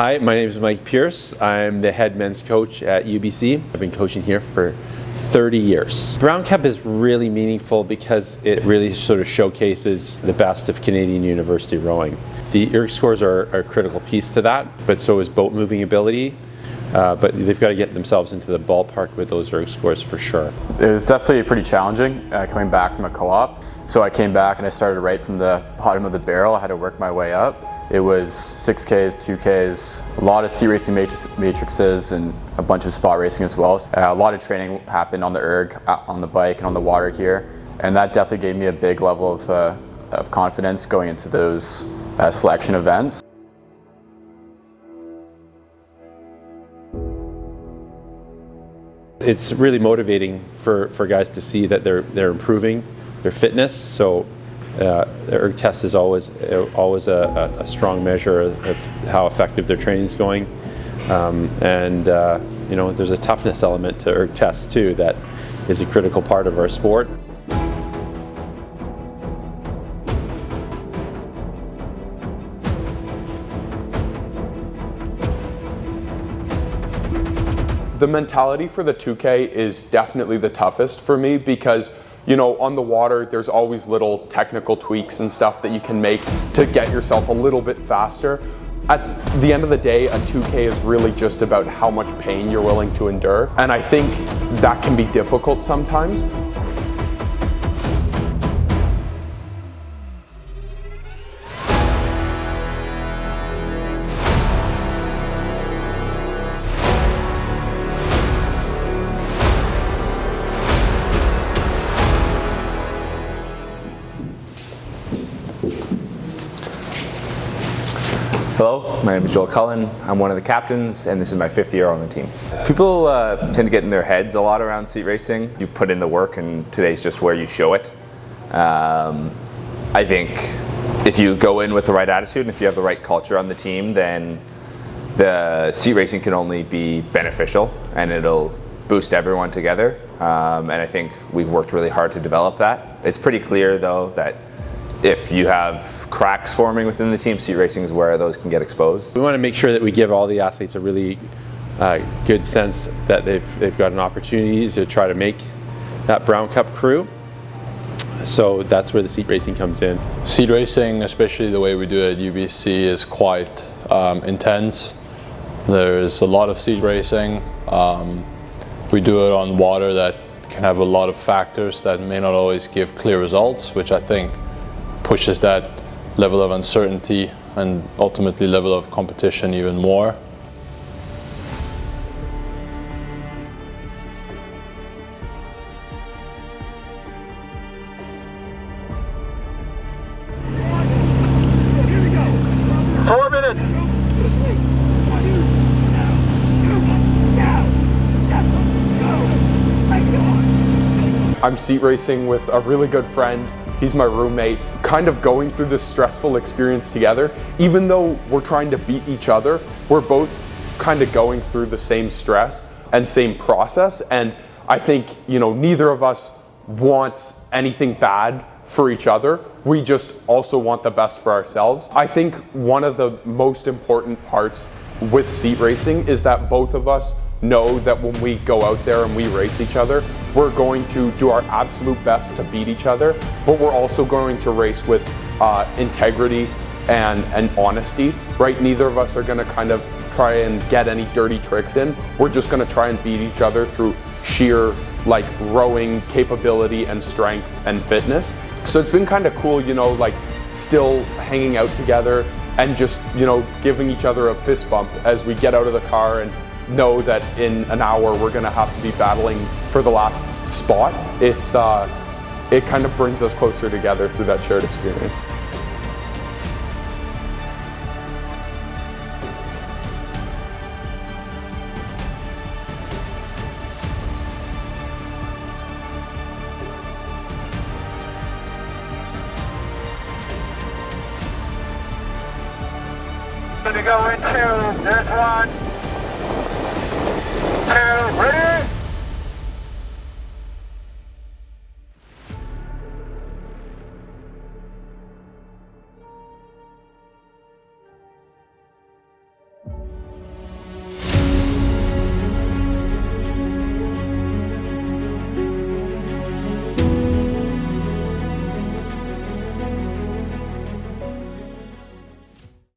Hi, my name is Mike Pierce. I'm the head men's coach at UBC. I've been coaching here for 30 years. Brown Cup is really meaningful because it really sort of showcases the best of Canadian university rowing. The ERG scores are a critical piece to that, but so is boat moving ability. But they've got to get themselves into the ballpark with those ERG scores for sure. It was definitely pretty challenging coming back from a co-op. So I came back and I started right from the bottom of the barrel. I had to work my way up. It was 6Ks, 2Ks, a lot of seat racing matrices and a bunch of spot racing as well. A lot of training happened on the ERG, on the bike and on the water here. And that definitely gave me a big level of confidence going into those selection events. It's really motivating for guys to see that they're improving their fitness. So the ERG test is always a strong measure of how effective their training is going. You know, there's a toughness element to ERG tests too that is a critical part of our sport. The mentality for the 2K is definitely the toughest for me because, you know, on the water there's always little technical tweaks and stuff that you can make to get yourself a little bit faster. At the end of the day, a 2K is really just about how much pain you're willing to endure, and I think that can be difficult sometimes. Hello, my name is Joel Cullen. I'm one of the captains, and this is my 5th year on the team. People tend to get in their heads a lot around seat racing. You've put in the work, and today's just where you show it. I think if you go in with the right attitude, and if you have the right culture on the team, then the seat racing can only be beneficial, and it'll boost everyone together. And I think we've worked really hard to develop that. It's pretty clear, though, that if you have cracks forming within the team, seat racing is where those can get exposed. We want to make sure that we give all the athletes a really good sense that they've got an opportunity to try to make that Brown Cup crew. So that's where the seat racing comes in. Seat racing, especially the way we do it at UBC, is quite intense. There's a lot of seat racing. We do it on water that can have a lot of factors that may not always give clear results, which I think pushes that level of uncertainty and ultimately level of competition even more. Here we go. 4 minutes. I'm seat racing with a really good friend. He's my roommate, kind of going through this stressful experience together. Even though we're trying to beat each other, we're both kind of going through the same stress and same process. And I think, you know, neither of us wants anything bad for each other. We just also want the best for ourselves. I think one of the most important parts with seat racing is that both of us know that when we go out there and we race each other, we're going to do our absolute best to beat each other, but we're also going to race with integrity and honesty, right? Neither of us are gonna kind of try and get any dirty tricks in. We're just gonna try and beat each other through sheer like rowing capability and strength and fitness. So it's been kind of cool, you know, like still hanging out together and just, you know, giving each other a fist bump as we get out of the car and know that in an hour we're going to have to be battling for the last spot. It kind of brings us closer together through that shared experience. Going to go into, there's one.